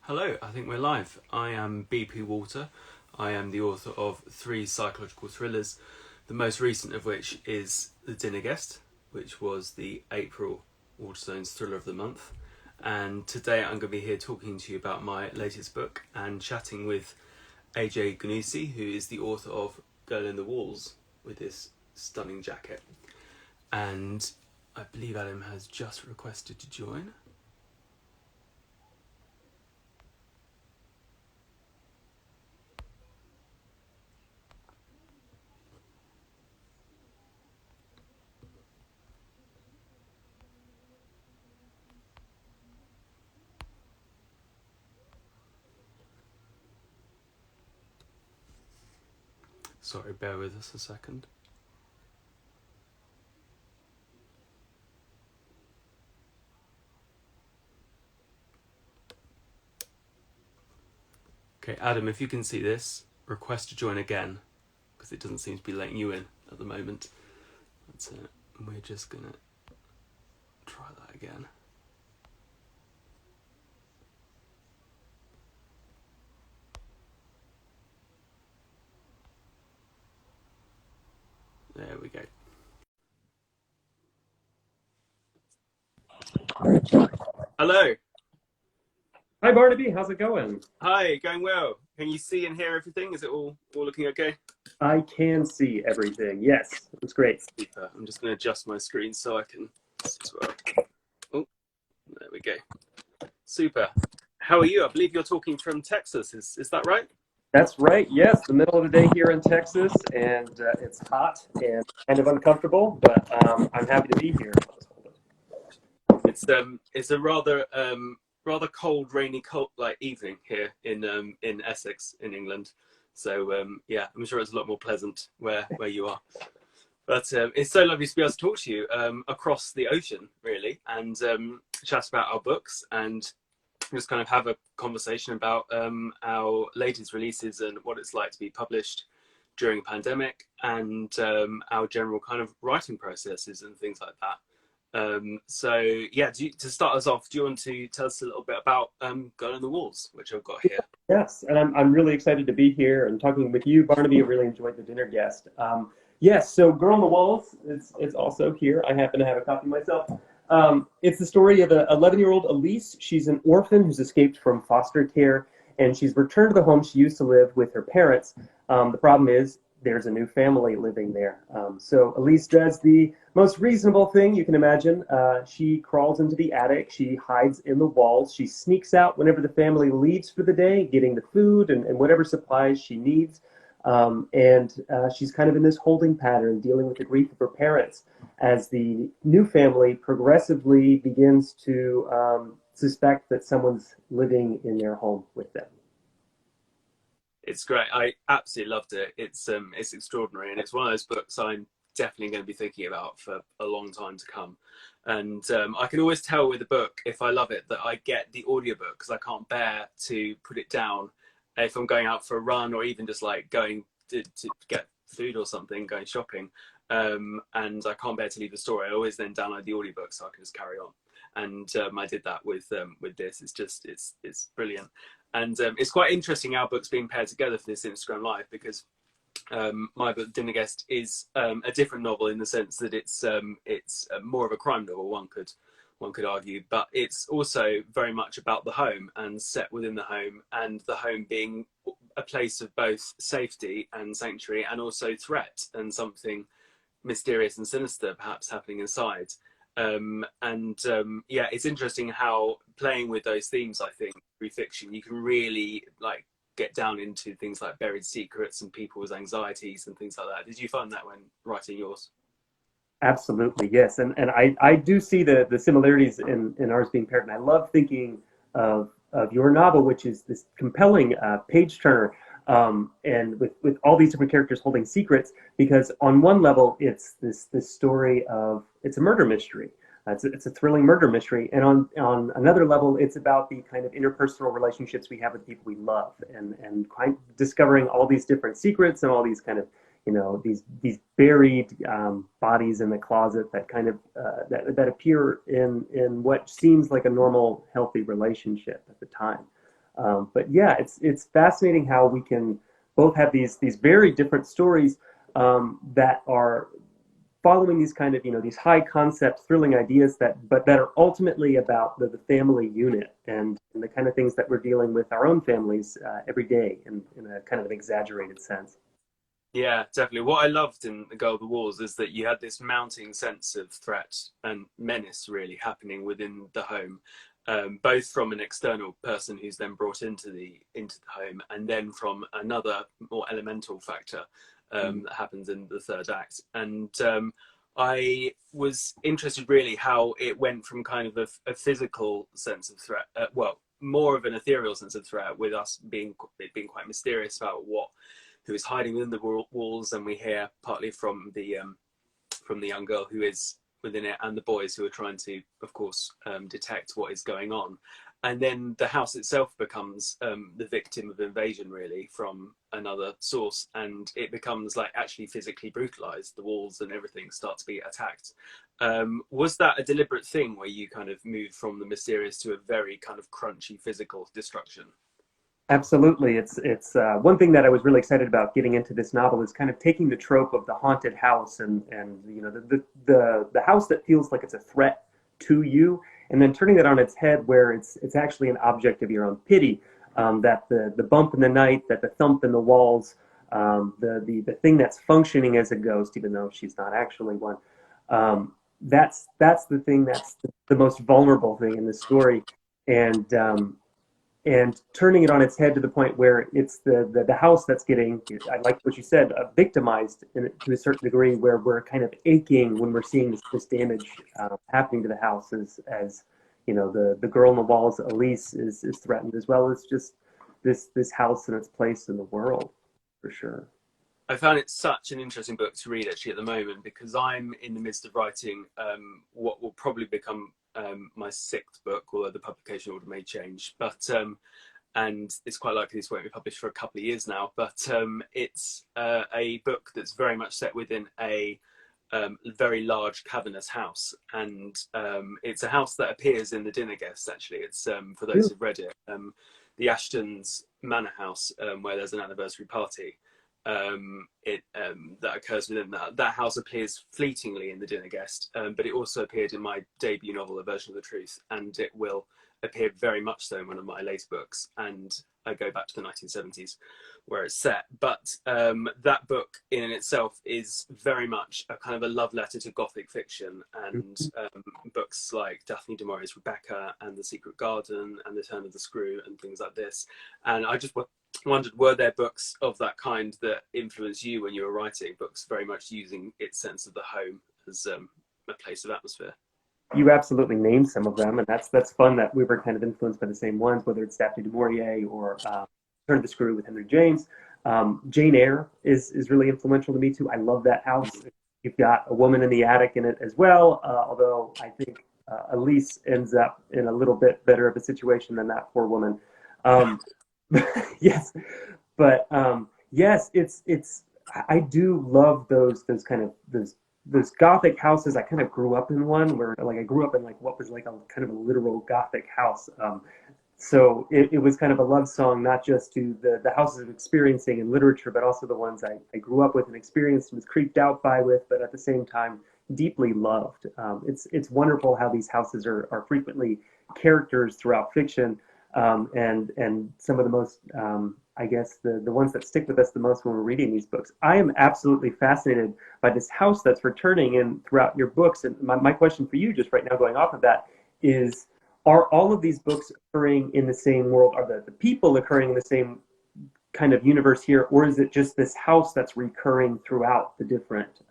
Hello, I think we're live. I am BP Walter. I am the author of 3 psychological thrillers, the most recent of which is The Dinner Guest, which was the April Waterstones Thriller of the Month. And today I'm going to be here talking to you about my latest book and chatting with AJ Gnuse, who is the author of Girl in the Walls, with this stunning jacket. And I believe Adam has just requested to join. Sorry, bear with us a second. Okay, Adam, if you can see this, request to join again, because it doesn't seem to be letting you in at the moment. That's it. We're just gonna try that again. There we go. Hello. Hi Barnaby, how's it going? Hi, going well. Can you see and hear everything? Is it all looking okay? I can see everything. Yes, it's great. Super. I'm just going to adjust my screen so I can see as well. Oh, there we go. Super. How are you? I believe you're talking from Texas. Is that right? That's right. Yes, the middle of the day here in Texas, and it's hot and kind of uncomfortable, but I'm happy to be here. It's a rather cold, rainy, like evening here in Essex, in England. So yeah, I'm sure it's a lot more pleasant where you are. But it's so lovely to be able to talk to you across the ocean, really, and chat about our books and just kind of have a conversation about our latest releases and what it's like to be published during a pandemic, and our general kind of writing processes and things like that. So yeah, to start us off, do you want to tell us a little bit about Girl in the Walls, which I've got here? Yes, and I'm really excited to be here and talking with you, Barnaby. I really enjoyed the dinner guest. Yes, so Girl on the Walls, it's also here. I happen to have a copy myself. It's the story of an 11-year-old Elise. She's an orphan who's escaped from foster care, and she's returned to the home she used to live with her parents. The problem is there's a new family living there. So Elise does the most reasonable thing you can imagine. She crawls into the attic. She hides in the walls. She sneaks out whenever the family leaves for the day, getting the food and whatever supplies she needs. She's kind of in this holding pattern, dealing with the grief of her parents as the new family progressively begins to suspect that someone's living in their home with them. It's great. I absolutely loved it. It's extraordinary, and it's one of those books I'm definitely going to be thinking about for a long time to come. And I can always tell with a book, if I love it, that I get the audiobook, because I can't bear to put it down if I'm going out for a run, or even just like going to get food or something, going shopping. And I can't bear to leave the store. I always then download the audiobook so I can just carry on. And I did that with this. It's brilliant. And it's quite interesting our book's being paired together for this Instagram Live, because my book Dinner Guest is a different novel in the sense that it's more of a crime novel, one could argue, but it's also very much about the home and set within the home, and the home being a place of both safety and sanctuary, and also threat and something mysterious and sinister perhaps happening inside. Yeah, it's interesting how playing with those themes, I think, through fiction, you can really like get down into things like buried secrets and people's anxieties and things like that. Did you find that when writing yours? Absolutely, yes. And I do see the similarities in ours being paired. And I love thinking of your novel, which is this compelling page turner, and with all these different characters holding secrets, because on one level, it's this story of, it's a murder mystery. It's a thrilling murder mystery. And on another level, it's about the kind of interpersonal relationships we have with people we love, and kind of discovering all these different secrets and all these kind of, these buried bodies in the closet that kind of that appear in what seems like a normal, healthy relationship at the time. But yeah, it's fascinating how we can both have these very different stories that are following these kind of these high concept thrilling ideas that are ultimately about the family unit and the kind of things that we're dealing with our own families every day in a kind of an exaggerated sense. Yeah, definitely. What I loved in The Girl with the Walls is that you had this mounting sense of threat and menace really happening within the home, both from an external person who's then brought into the home, and then from another more elemental factor that happens in the third act. And I was interested really how it went from kind of a physical sense of threat, well, more of an ethereal sense of threat, with us being quite mysterious about who is hiding within the walls, and we hear partly from the young girl who is within it, and the boys who are trying to, of course, detect what is going on. And then the house itself becomes the victim of invasion, really, from another source, and it becomes like actually physically brutalized. The walls and everything start to be attacked. Was that a deliberate thing where you kind of moved from the mysterious to a very kind of crunchy physical destruction? Absolutely. It's one thing that I was really excited about getting into this novel is kind of taking the trope of the haunted house and the house that feels like it's a threat to you, and then turning it on its head where it's actually an object of your own pity. That the bump in the night, that the thump in the walls, the thing that's functioning as a ghost, even though she's not actually one. That's the thing that's the most vulnerable thing in the story, and and turning it on its head to the point where it's the house that's getting, I like what you said, victimized to a certain degree, where we're kind of aching when we're seeing this damage happening to the house as the girl in the walls, Elise, is threatened, as well as just this house and its place in the world, for sure. I found it such an interesting book to read actually at the moment, because I'm in the midst of writing what will probably become my sixth book, although the publication order may change. But and it's quite likely this won't be published for a couple of years now. But it's a book that's very much set within a very large cavernous house, and it's a house that appears in The Dinner Guest. Actually, it's for those who've read it, the Ashtons' manor house, where there's an anniversary party. That occurs within that house appears fleetingly in The Dinner Guest, but it also appeared in my debut novel, A Version of the Truth, and it will appear very much so in one of my later books, and I go back to the 1970s where it's set. But that book in itself is very much a kind of a love letter to Gothic fiction, and books like Daphne du Maurier's Rebecca and The Secret Garden and The Turn of the Screw and things like this. And I just wondered, were there books of that kind that influenced you when you were writing, books very much using its sense of the home as a place of atmosphere? You absolutely named some of them, and that's fun that we were kind of influenced by the same ones, whether it's Daphne du Maurier or Turn of the Screw with Henry James. Jane Eyre is really influential to me too. I love that house. You've got a woman in the attic in it as well, although I think Elise ends up in a little bit better of a situation than that poor woman. Um, yes, but yes, it's I do love those kind of those Gothic houses. I kind of grew up in one where like I grew up in like what was like a kind of a literal Gothic house. So it was kind of a love song, not just to the houses of experiencing in literature, but also the ones I grew up with and experienced and was creeped out by with, but at the same time deeply loved. It's wonderful how these houses are frequently characters throughout fiction, and some of the most I guess the ones that stick with us the most when we're reading these books. I am absolutely fascinated by this house that's returning in throughout your books. And my question for you, just right now, going off of that, is: are all of these books occurring in the same world? Are the people occurring in the same kind of universe here, or is it just this house that's recurring throughout the different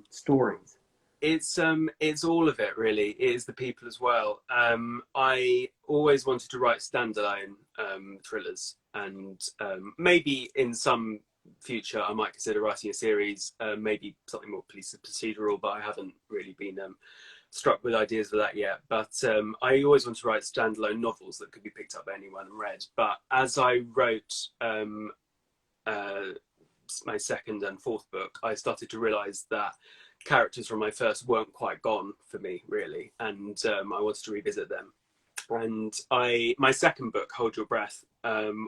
stories? It's all of it really. It is the people as well. I always wanted to write standalone thrillers, and maybe in some future I might consider writing a series, maybe something more police procedural, but I haven't really been struck with ideas for that yet. But I always want to write standalone novels that could be picked up by anyone and read. But as I wrote my second and fourth book, I started to realize that characters from my first weren't quite gone for me really, and I wanted to revisit them. And my second book, Hold Your Breath,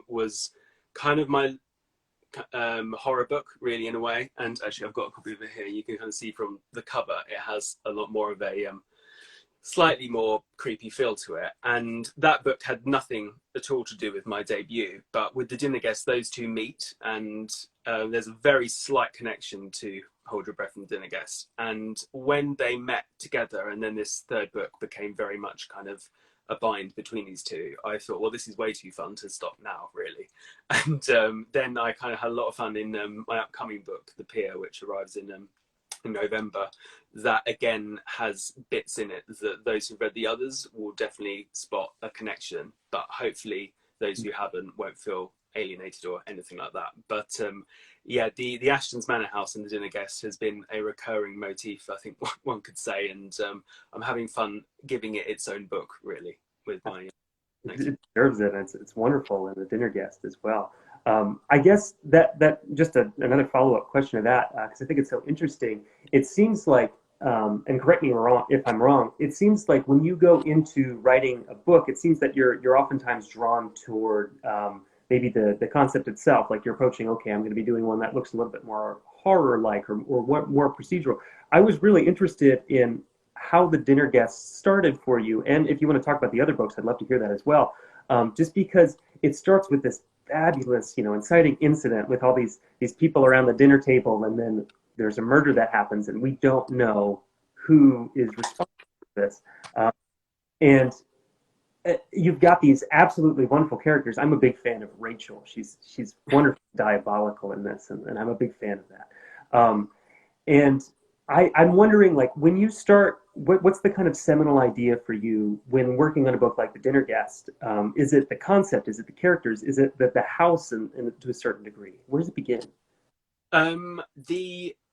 was kind of my horror book, really, in a way. And actually, I've got a copy of it here. You can kind of see from the cover, it has a lot more of a slightly more creepy feel to it. And that book had nothing at all to do with my debut, but with The Dinner Guest, those two meet, and there's a very slight connection to Hold Your Breath and The Dinner Guest. And when they met together, and then this third book became very much kind of a bind between these two, I thought, well, this is way too fun to stop now, really. And then I kind of had a lot of fun in my upcoming book, The Pier, which arrives in November. That again has bits in it that those who've read the others will definitely spot a connection, but hopefully those who haven't won't feel alienated or anything like that. But yeah, the Ashton's Manor House and The Dinner Guest has been a recurring motif, I think one could say, and I'm having fun giving it its own book, really, with my it deserves it. It's wonderful, and The Dinner Guest as well. I guess that just another follow-up question to that, because I think it's so interesting. It seems like, and correct me if I'm wrong, it seems like when you go into writing a book, it seems that you're oftentimes drawn toward maybe the concept itself. Like you're approaching, okay, I'm going to be doing one that looks a little bit more horror-like, or what more procedural. I was really interested in how The Dinner Guest started for you, and if you want to talk about the other books, I'd love to hear that as well. Just because it starts with this fabulous, inciting incident with all these people around the dinner table, and then there's a murder that happens, and we don't know who is responsible for this. And you've got these absolutely wonderful characters. I'm a big fan of Rachel. She's wonderfully diabolical in this, and I'm a big fan of that. And I'm wondering, like, when you start, what's the kind of seminal idea for you when working on a book like The Dinner Guest? Is it the concept? Is it the characters? Is it the house, and to a certain degree? Where does it begin?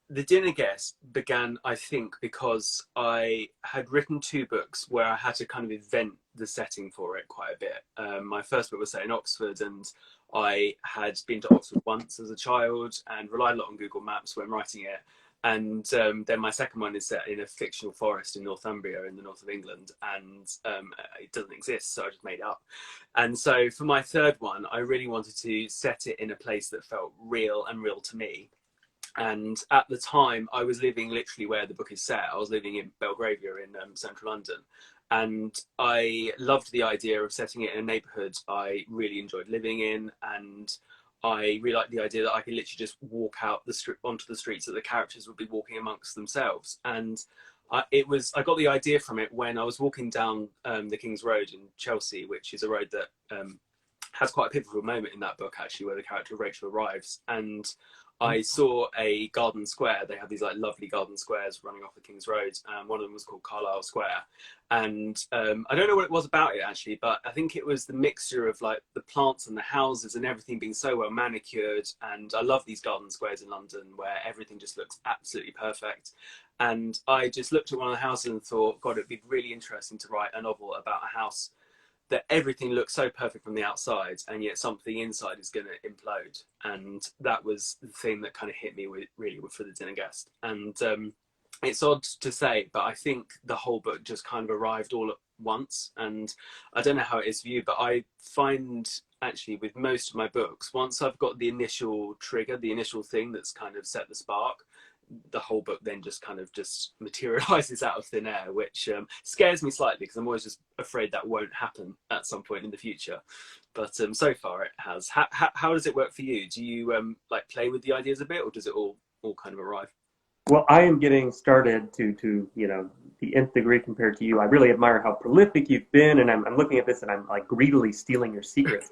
The Dinner Guest began, I think, because I had written two books where I had to kind of invent the setting for it quite a bit. My first book was set in Oxford, and I had been to Oxford once as a child and relied a lot on Google Maps when writing it. And then my second one is set in a fictional forest in Northumbria in the north of England, and it doesn't exist, so I just made it up. And so for my third one, I really wanted to set it in a place that felt real and real to me. And at the time, I was living literally where the book is set. I was living in Belgravia in central London. And I loved the idea of setting it in a neighbourhood I really enjoyed living in, and I really liked the idea that I could literally just walk out onto the streets that the characters would be walking amongst themselves. And I got the idea from it when I was walking down the King's Road in Chelsea, which is a road that has quite a pivotal moment in that book, actually, where the character of Rachel arrives. And I saw a garden square. They have these like lovely garden squares running off the King's Road. One of them was called Carlisle Square. And I don't know what it was about it, actually, but I think it was the mixture of like the plants and the houses and everything being so well manicured. And I love these garden squares in London where everything just looks absolutely perfect. And I just looked at one of the houses and thought, God, it'd be really interesting to write a novel about a house that everything looks so perfect from the outside, and yet something inside is going to implode. And that was the thing that kind of hit me for The Dinner Guest. And it's odd to say, but I think the whole book just kind of arrived all at once. And I don't know how it is for you, but I find actually with most of my books, once I've got the initial trigger, the initial thing that's kind of set the spark, the whole book then just kind of just materializes out of thin air, which scares me slightly because I'm always just afraid that won't happen at some point in the future. But so far it has. How does it work for you? Do you like play with the ideas a bit, or does it all kind of arrive? Well, I am getting started to the nth degree compared to you. I really admire how prolific you've been, and I'm looking at this and I'm like greedily stealing your secrets.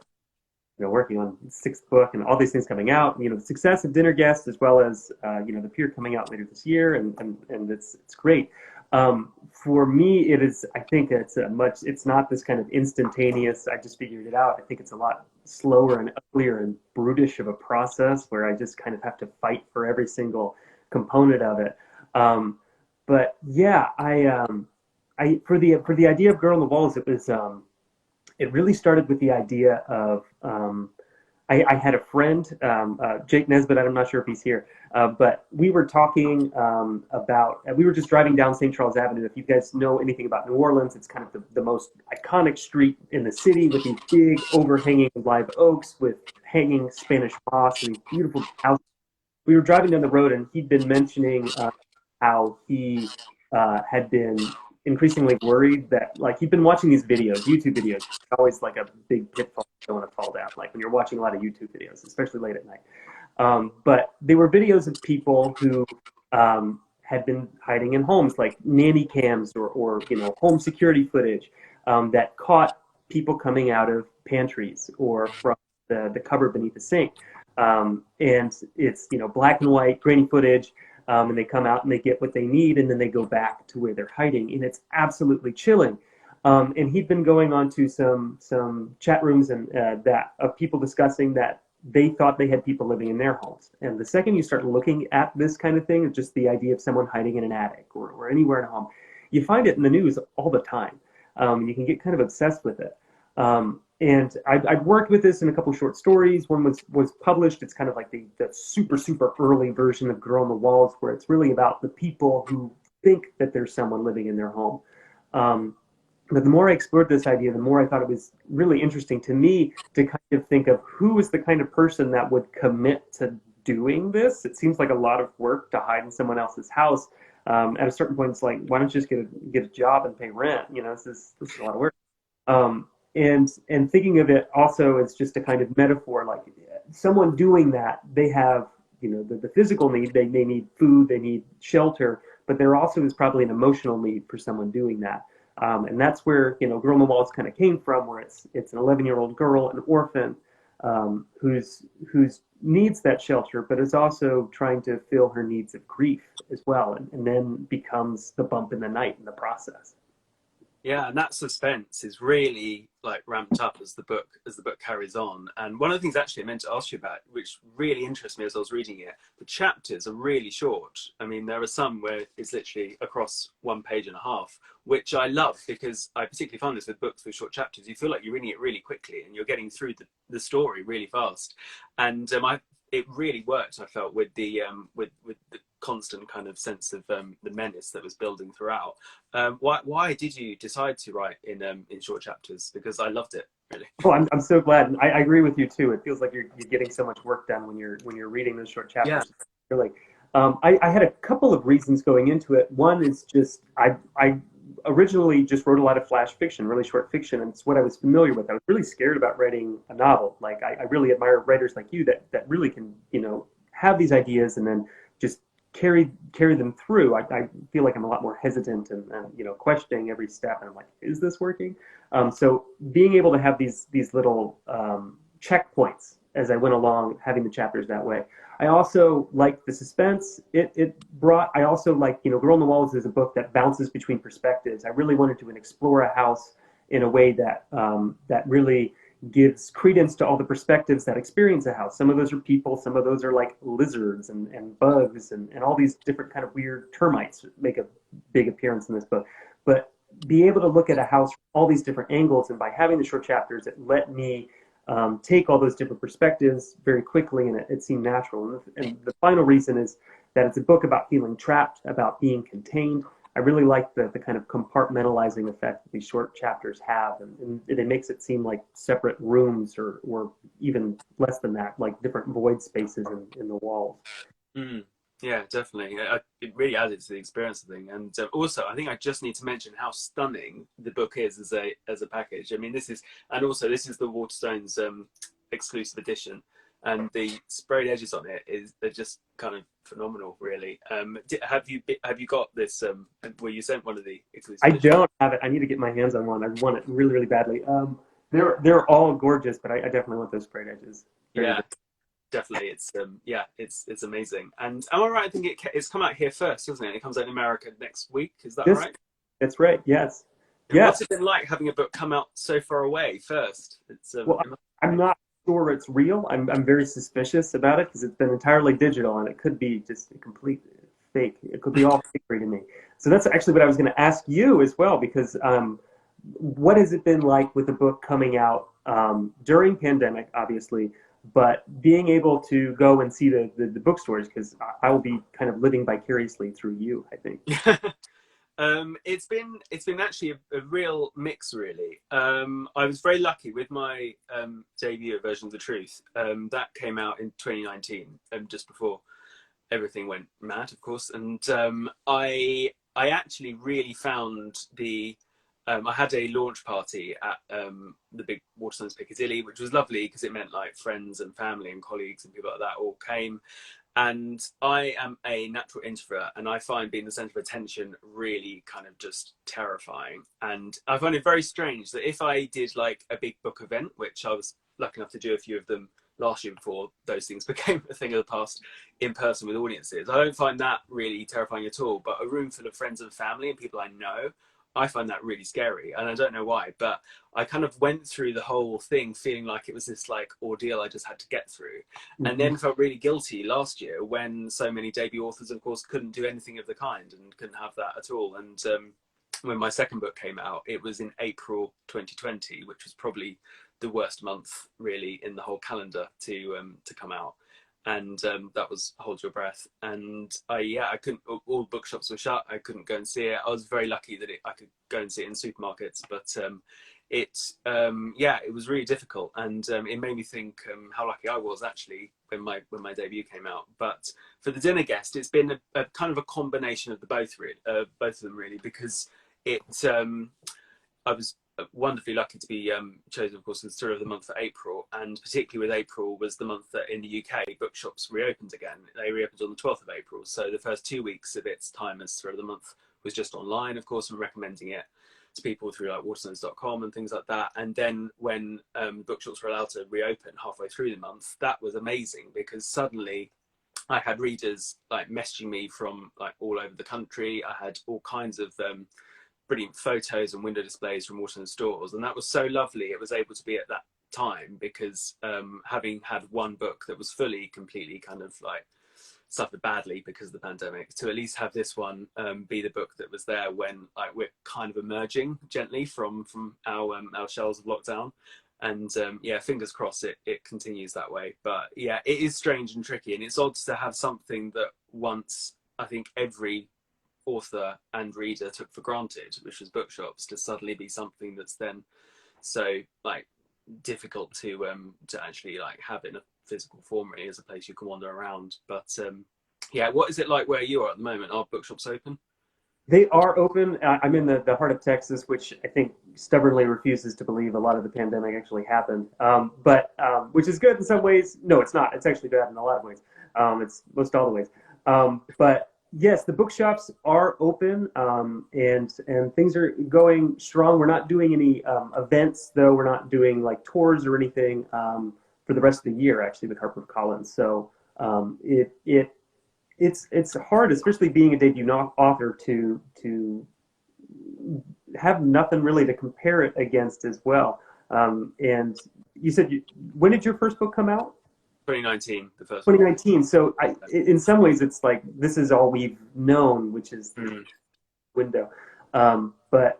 Working on the sixth book and all these things coming out. The success of Dinner Guest, as well as The Pier coming out later this year, and it's great. For me, it is. I think it's not this kind of instantaneous, I just figured it out. I think it's a lot slower and uglier and brutish of a process where I just kind of have to fight for every single component of it. But yeah, I for the idea of Girl on the Walls, it was. It really started with the idea of, I had a friend, Jake Nesbitt. I'm not sure if he's here, but we were talking about. We were just driving down St. Charles Avenue. If you guys know anything about New Orleans, it's kind of the most iconic street in the city with these big overhanging live oaks with hanging Spanish moss and these beautiful houses. We were driving down the road, and he'd been mentioning how he had been increasingly worried that, like, he'd been watching these videos, YouTube videos. It's always like a big pitfall you don't want to fall down, like when you're watching a lot of YouTube videos, especially late at night. But they were videos of people who had been hiding in homes, like nanny cams or home security footage that caught people coming out of pantries or from the cupboard beneath the sink. And it's black and white, grainy footage. And they come out and they get what they need, and then they go back to where they're hiding, and it's absolutely chilling. And he'd been going on to some chat rooms and that of people discussing that they thought they had people living in their homes. And the second you start looking at this kind of thing, just the idea of someone hiding in an attic or anywhere in a home, you find it in the news all the time. You can get kind of obsessed with it. And I've worked with this in a couple short stories. One was published. It's kind of like the super, super early version of Girl on the Walls, where it's really about the people who think that there's someone living in their home. But the more I explored this idea, the more I thought it was really interesting to me to kind of think of who is the kind of person that would commit to doing this. It seems like a lot of work to hide in someone else's house. At a certain point, it's like, why don't you just get a job and pay rent? This is a lot of work. And thinking of it also as just a kind of metaphor, like someone doing that, they have, the physical need, they need food, they need shelter, but there also is probably an emotional need for someone doing that. And that's where, Girl on the Walls kind of came from, where it's an 11-year-old girl, an orphan, who's needs that shelter, but is also trying to fill her needs of grief as well, and then becomes the bump in the night in the process. Yeah, and that suspense is really like ramped up as the book carries on. And one of the things actually I meant to ask you about, which really interests me as I was reading it, the chapters are really short. I mean, there are some where it's literally across 1.5 pages, which I love, because I particularly find this with books with short chapters. You feel like you're reading it really quickly and you're getting through the story really fast. And it really worked, I felt, with the constant kind of sense of the menace that was building throughout. Why did you decide to write in short chapters? Because I loved it, really. Oh, I'm so glad. And I agree with you too. It feels like you're getting so much work done when you're reading those short chapters. Yeah. Really, I had a couple of reasons going into it. One is just I originally just wrote a lot of flash fiction, really short fiction, and it's what I was familiar with. I was really scared about writing a novel. Like I really admire writers like you that really can have these ideas and then just carry them through. I feel like I'm a lot more hesitant and questioning every step, and I'm like, is this working? So being able to have these little checkpoints as I went along, having the chapters that way. I also like the suspense. I also like, Girl on the Walls is a book that bounces between perspectives. I really wanted to explore a house in a way that really gives credence to all the perspectives that experience a house. Some of those are people, some of those are like lizards and bugs and all these different kind of weird termites make a big appearance in this book. But be able to look at a house from all these different angles, and by having the short chapters, it let me take all those different perspectives very quickly, and it seemed natural. And the final reason is that it's a book about feeling trapped, about being contained. I really like the kind of compartmentalizing effect that these short chapters have, and it makes it seem like separate rooms or even less than that, like different void spaces in the walls. Mm. Yeah, definitely. It really added to the experience of the thing. And also, I think I just need to mention how stunning the book is as a package. I mean, this is the Waterstones exclusive edition, and the sprayed edges on it they're just kind of phenomenal, really. Have you got this? Were you sent one of the exclusive editions? I don't have it. I need to get my hands on one. I want it really, really badly. They're all gorgeous, but I definitely want those sprayed edges. Yeah. Definitely, it's amazing. And am I right? I think it's come out here first, isn't it? It comes out in America next week. Is that right? That's right. Yes. And what's it been like having a book come out so far away first? Well, I'm not sure it's real. I'm very suspicious about it because it's been entirely digital, and it could be just a complete fake. It could be all fakery to me. So that's actually what I was going to ask you as well, because what has it been like with the book coming out during pandemic, obviously? but being able to go and see the bookstores, because I will be kind of living vicariously through you, I think. It's been actually a real mix, really. I was very lucky with my debut version of The Truth. That came out in 2019, just before everything went mad, of course. And I actually really found the I had a launch party at the big Waterstones Piccadilly, which was lovely because it meant like friends and family and colleagues and people like that all came. And I am a natural introvert, and I find being the center of attention really kind of just terrifying. And I find it very strange that if I did like a big book event, which I was lucky enough to do a few of them last year before those things became a thing of the past in person with audiences, I don't find that really terrifying at all. But a room full of friends and family and people I know, I find that really scary. And I don't know why, but I kind of went through the whole thing feeling like it was this like ordeal I just had to get through, and Mm-hmm. then felt really guilty last year when so many debut authors, of course, couldn't do anything of the kind and couldn't have that at all. And when my second book came out, it was in April 2020, which was probably the worst month really in the whole calendar to come out. And that was Hold Your Breath. And I couldn't. All bookshops were shut. I couldn't go and see it. I was very lucky that I could go and see it in supermarkets, but it was really difficult, and it made me think how lucky I was actually when my debut came out. But for the dinner guest, it's been a kind of a combination of the both of them really, because it I was wonderfully lucky to be chosen, of course, as Story of the Month for April, and particularly with April was the month that in the UK bookshops reopened again. They reopened on the 12th of April, so the first 2 weeks of its time as Story of the Month was just online, of course, and recommending it to people through like Waterstones.com and things like that. And then when bookshops were allowed to reopen halfway through the month, that was amazing because suddenly I had readers like messaging me from like all over the country. I had all kinds of brilliant photos and window displays from Waterstones stores, and that was so lovely. It was able to be at that time because having had one book that was fully, completely kind of like suffered badly because of the pandemic, to at least have this one be the book that was there when like we're kind of emerging gently from our shells of lockdown. And yeah, fingers crossed it continues that way. But yeah, it is strange and tricky, and it's odd to have something that once I think every author and reader took for granted, which was bookshops, to suddenly be something that's then so like difficult to actually like have in a physical form really as a place you can wander around. But yeah, what is it like where you are at the moment? Are bookshops open? They are open. I'm in the heart of Texas, which I think stubbornly refuses to believe a lot of the pandemic actually happened. But which is good in some ways. No, it's not. It's actually bad in a lot of ways. It's most all the ways. But yes, the bookshops are open, and things are going strong. We're not doing any events, though. We're not doing like tours or anything for the rest of the year, actually, with HarperCollins. So it's hard, especially being a debut author, to have nothing really to compare it against as well. And you said when did your first book come out? 2019, the first one. 2019. So in some ways, it's like this is all we've known, which is the Mm. window. But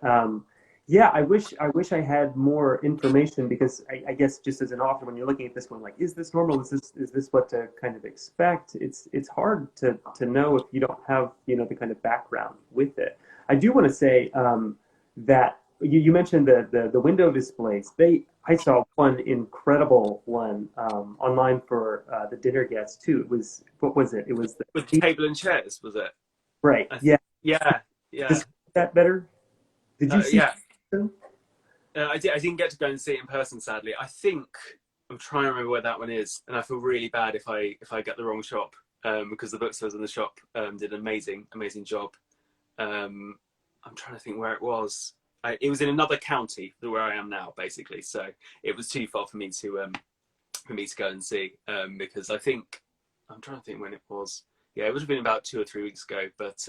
yeah, I wish I had more information because I guess just as an author, when you're looking at this one, like, is this normal? Is this what to kind of expect? It's hard to know if you don't have the kind of background with it. I do want to say that you mentioned the window displays. I saw one incredible one online for the dinner guests too. It was, what was it? It was With the table and chairs, was it? right. Yeah. Yeah, yeah, Describe that better. Did you see yeah. them? I didn't get to go and see it in person, sadly. I think I'm trying to remember where that one is, and I feel really bad if I get the wrong shop, because the bookstores in the shop did an amazing job. I'm trying to think where it was. It was in another county than where I am now, basically. So it was too far for me to go and see, because I think I'm trying to think when it was. Yeah, it would have been about 2 or 3 weeks ago, but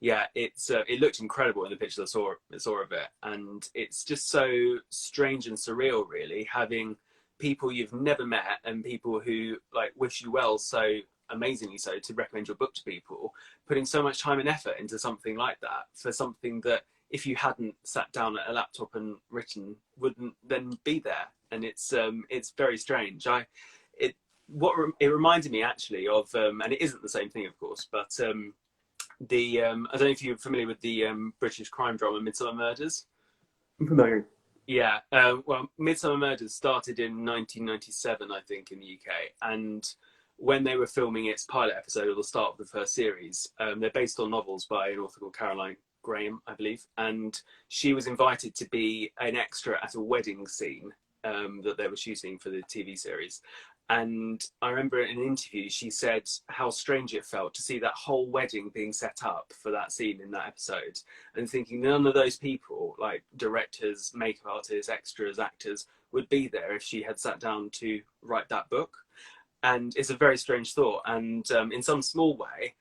yeah, it looked incredible in the pictures I saw of it, and it's just so strange and surreal, really, having people you've never met and people who like wish you well so amazingly so to recommend your book to people, putting so much time and effort into something like that for something that if you hadn't sat down at a laptop and written wouldn't then be there. And it's very strange. it reminded me actually of, and it isn't the same thing, of course, but I don't know if you're familiar with the British crime drama Midsummer Murders. I'm familiar. Yeah, well, Midsummer Murders started in 1997, I think, in the UK, and when they were filming its pilot episode or the start of the first series, they're based on novels by an author called Caroline Graham, I believe, and she was invited to be an extra at a wedding scene that they were shooting for the TV series. And I remember in an interview, she said how strange it felt to see that whole wedding being set up for that scene in that episode, and thinking none of those people, like directors, makeup artists, extras, actors, would be there if she had sat down to write that book. And it's a very strange thought. And in some small way,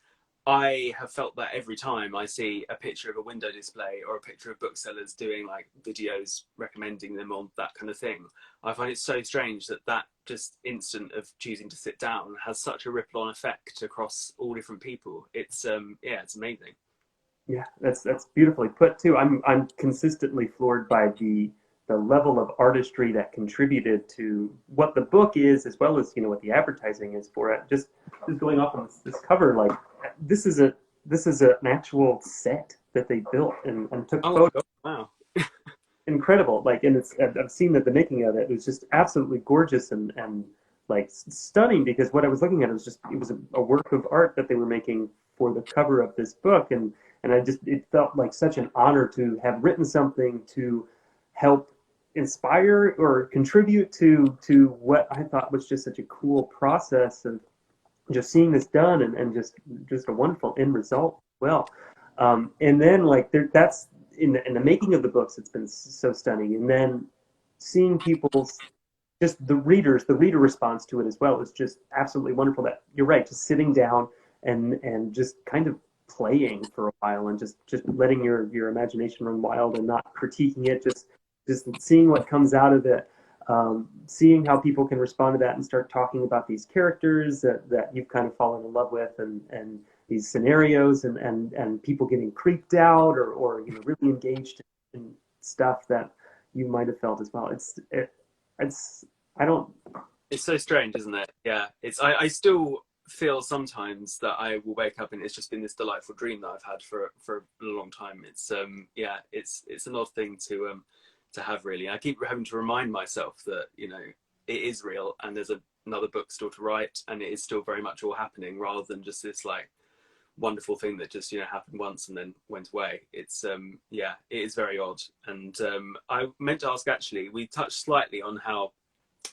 I have felt that every time I see a picture of a window display or a picture of booksellers doing like videos recommending them on that kind of thing, I find it so strange that that just instant of choosing to sit down has such a ripple on effect across all different people. It's yeah, it's amazing. Yeah, that's beautifully put too. I'm consistently floored by the level of artistry that contributed to what the book is, as well as what the advertising is for it. Just going off on this cover, like this is an actual set that they built and took Oh my photos. God, wow. Incredible, like, and it's I've seen that the making of it was just absolutely gorgeous and like stunning, because what I was looking at was just, it was a work of art that they were making for the cover of this book, and it felt like such an honor to have written something to help inspire or contribute to what I thought was just such a cool process of just seeing this done, and just a wonderful end result. Well, and then like that's in the making of the books, it's been so stunning, and then seeing people's, just the reader response to it as well is just absolutely wonderful. That you're right, just sitting down and just kind of playing for a while, and just letting your imagination run wild and not critiquing it, just seeing what comes out of it, seeing how people can respond to that and start talking about these characters that you've kind of fallen in love with, and these scenarios, and people getting creeped out, or really engaged in stuff that you might have felt as well. It's I don't. It's so strange, isn't it? Yeah, I still feel sometimes that I will wake up and it's just been this delightful dream that I've had for a long time. It's yeah, it's an odd thing to have, really. I keep having to remind myself that it is real, and there's another book still to write, and it is still very much all happening, rather than just this like wonderful thing that just happened once and then went away. It's yeah, it is very odd. And I meant to ask, actually, we touched slightly on how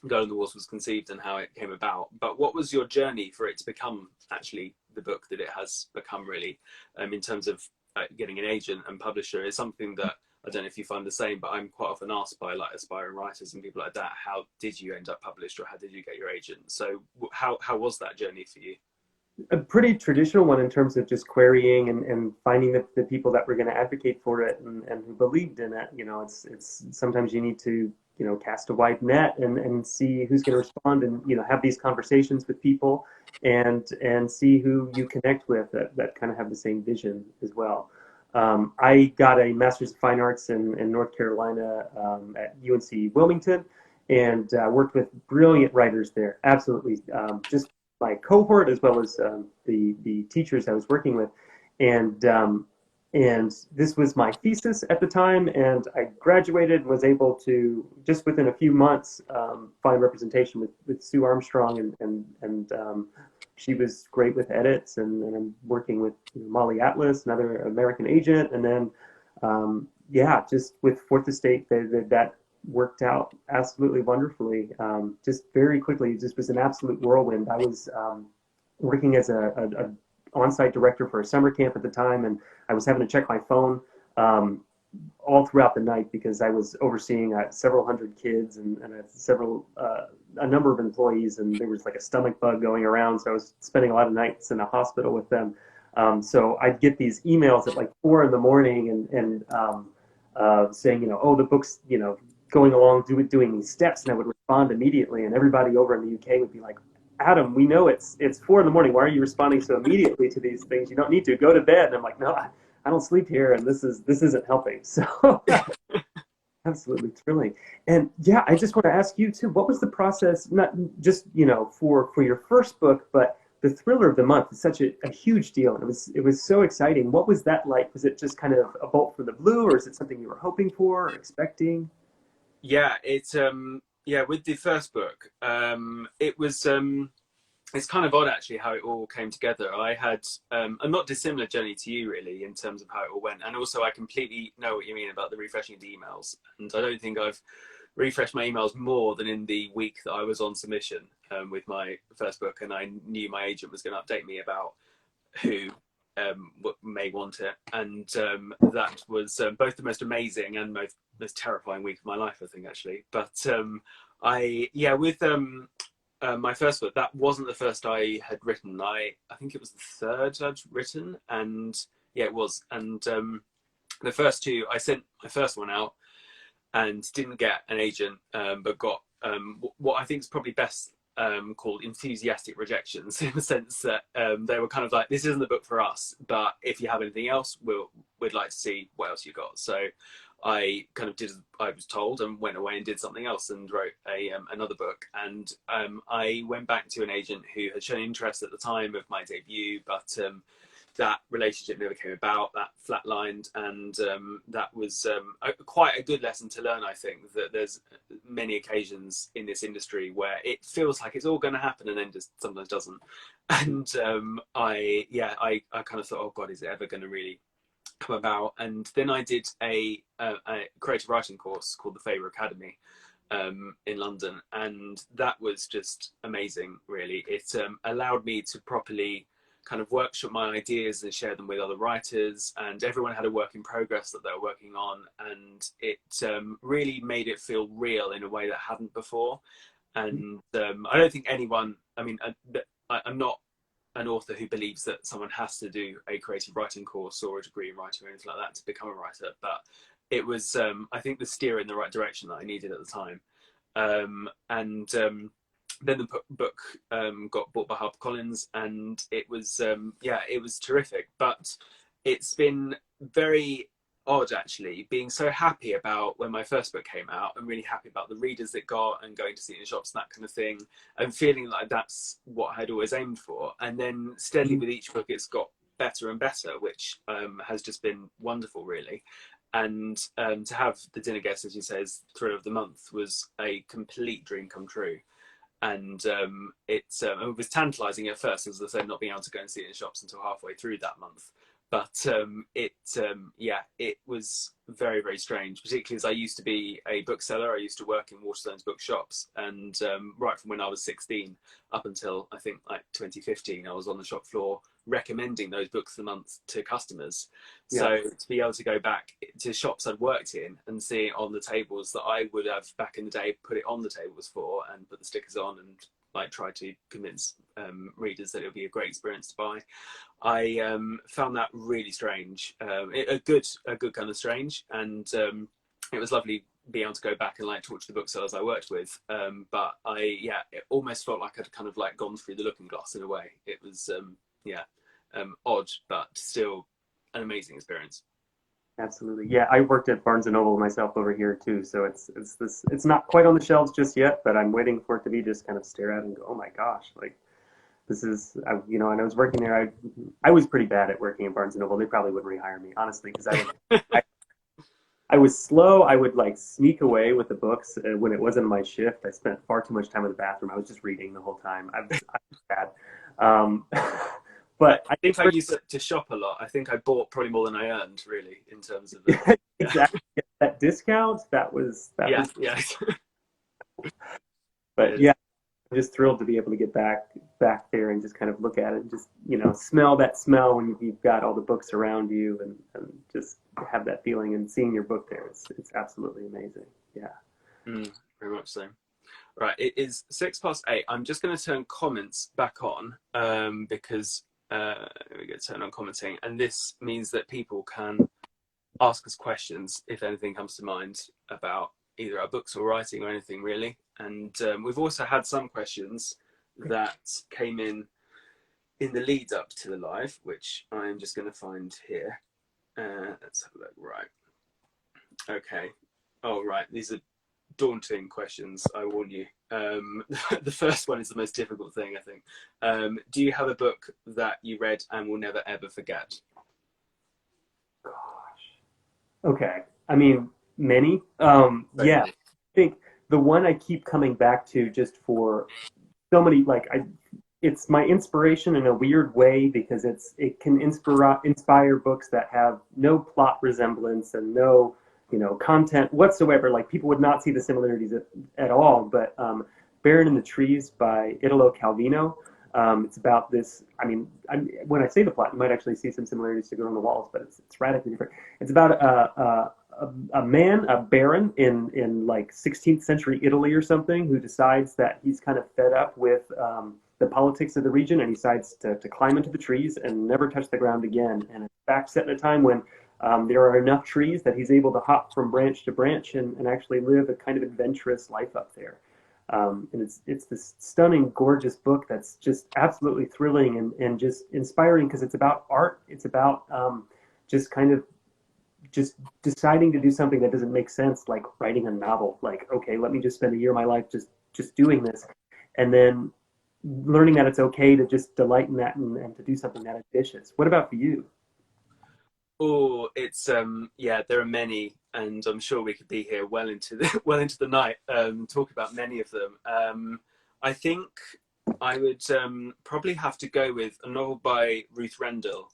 Girl in the Walls was conceived and how it came about, but what was your journey for it to become actually the book that it has become, really, in terms of getting an agent and publisher? Is something that I don't know if you find the same, but I'm quite often asked by like aspiring writers and people like that, how did you end up published, or how did you get your agent? So how was that journey for you? A pretty traditional one, in terms of just querying and finding the people that were going to advocate for it, and who believed in it. It's sometimes you need to cast a wide net and see who's going to respond, and have these conversations with people, and see who you connect with that kind of have the same vision as well. I got a Master's of Fine Arts in North Carolina, at UNC Wilmington, and worked with brilliant writers there. Absolutely, just my cohort, as well as the teachers I was working with, and this was my thesis at the time, and I graduated and was able to, just within a few months, find representation with Sue Armstrong, and she was great with edits, and I'm working with Molly Atlas, another American agent, and then yeah, just with Fourth Estate, that worked out absolutely wonderfully. Just very quickly, it just was an absolute whirlwind. I was working as a on-site director for a summer camp at the time, and I was having to check my phone all throughout the night, because I was overseeing several hundred kids and a number of employees, and there was like a stomach bug going around, so I was spending a lot of nights in a hospital with them. So I'd get these emails at like 4 in the morning, and saying, oh, the book's going along doing these steps, and I would respond immediately, and everybody over in the UK would be like, Adam, we know it's 4 in the morning. Why are you responding so immediately to these things? You don't need to. Go to bed. And I'm like, no, I don't sleep here, and this isn't helping. So Absolutely thrilling. And yeah, I just want to ask you too, what was the process, not just, for your first book, but the thriller of the month is such a huge deal. And it was so exciting. What was that like? Was it just kind of a bolt from the blue, or is it something you were hoping for or expecting? Yeah, it's yeah, with the first book, it was it's kind of odd actually how it all came together. I had a not dissimilar journey to you really in terms of how it all went, and also I completely know what you mean about the refreshing the emails. And I don't think I've refreshed my emails more than in the week that I was on submission with my first book, and I knew my agent was going to update me about who may want it, and that was both the most amazing and most terrifying week of my life, I think actually. But I yeah with my first book, that wasn't the first I had written. I think it was the third I'd written, and yeah, it was. And the first two, I sent my first one out and didn't get an agent, but got what I think is probably best called enthusiastic rejections, in the sense that they were kind of like, this isn't the book for us, but if you have anything else, we'd like to see what else you got. So I kind of did as I was told and went away and did something else and wrote another book. And I went back to an agent who had shown interest at the time of my debut, but that relationship never came about. That flatlined, and that was quite a good lesson to learn. I think that there's many occasions in this industry where it feels like it's all going to happen and then just sometimes doesn't. And I kind of thought, oh God, is it ever going to really come about? And then I did a creative writing course called the Faber Academy in London, and that was just amazing. Really, it allowed me to properly kind of workshop my ideas and share them with other writers, and everyone had a work in progress that they were working on, and it really made it feel real in a way that hadn't before. And I don't think anyone, I mean, I'm not an author who believes that someone has to do a creative writing course or a degree in writing or anything like that to become a writer, but it was I think the steer in the right direction that I needed at the time. And then the book got bought by HarperCollins, and it was it was terrific. But it's been very odd actually, being so happy about when my first book came out and really happy about the readers it got and going to see it in shops and that kind of thing, and feeling like that's what I'd always aimed for. And then steadily with each book it's got better and better, which has just been wonderful really. And to have the dinner guest, as you say, as thrill of the month was a complete dream come true. And it was tantalizing at first, as I said, not being able to go and see it in shops until halfway through that month. But it was very, very strange, particularly as I used to be a bookseller. I used to work in Waterstones bookshops, and right from when I was 16 up until I think like 2015, I was on the shop floor recommending those books of the month to customers. Yeah. So to be able to go back to shops I'd worked in and see it on the tables that I would have back in the day put it on the tables for, and put the stickers on, and like try to convince readers that it would be a great experience to buy, I found that really strange, a good kind of strange. And it was lovely being able to go back and like talk to the booksellers I worked with. But it almost felt like I'd kind of like gone through the looking glass in a way. It was odd, but still an amazing experience. Absolutely. Yeah, I worked at Barnes and Noble myself over here too, so it's not quite on the shelves just yet, but I'm waiting for it to be just kind of stare at it and go, oh my gosh, like this is, and I was working there. I was pretty bad at working at Barnes and Noble. They probably wouldn't rehire me, honestly, because I was slow. I would like sneak away with the books when it wasn't my shift. I spent far too much time in the bathroom. I was just reading the whole time. I was bad. Um, I but I think think I used to shop a lot. I think I bought probably more than I earned, really, in terms of yeah, exactly that discount. That was that yeah, was. yeah. But yeah, I'm just thrilled to be able to get back there and just kind of look at it and just smell that smell when you've got all the books around you, and just have that feeling and seeing your book there. It's absolutely amazing. Yeah. Very much so. Right, it is 8:06. I'm just going to turn comments back on because we get turn on commenting, and this means that people can ask us questions if anything comes to mind about either our books or writing or anything really. And we've also had some questions that came in the lead up to the live, which I'm just going to find here. Let's have a look. Right. Okay. Oh, right. These are daunting questions, I warn you. The first one is the most difficult thing, I think. Do you have a book that you read and will never ever forget? Okay. I mean, many. So Yeah. many. I think the one I keep coming back to just for so many, like it's my inspiration in a weird way because it can inspire books that have no plot resemblance and no, content whatsoever. Like people would not see the similarities at all. But Baron in the Trees by Italo Calvino. It's about this. When I say the plot, you might actually see some similarities to Go on the Walls, but it's radically different. It's about a man, a baron in like 16th century Italy or something, who decides that he's kind of fed up with the politics of the region, and he decides to climb into the trees and never touch the ground again. And it's back set in a time when there are enough trees that he's able to hop from branch to branch and actually live a kind of adventurous life up there. And it's this stunning, gorgeous book that's just absolutely thrilling and just inspiring because it's about art. It's about just kind of just deciding to do something that doesn't make sense, like writing a novel. Like, okay, let me just spend a year of my life just doing this, and then learning that it's okay to just delight in that and to do something that ambitious. What about for you? Oh, it's yeah, there are many, and I'm sure we could be here well into the well into the night, talk about many of them. I think I would probably have to go with a novel by Ruth Rendell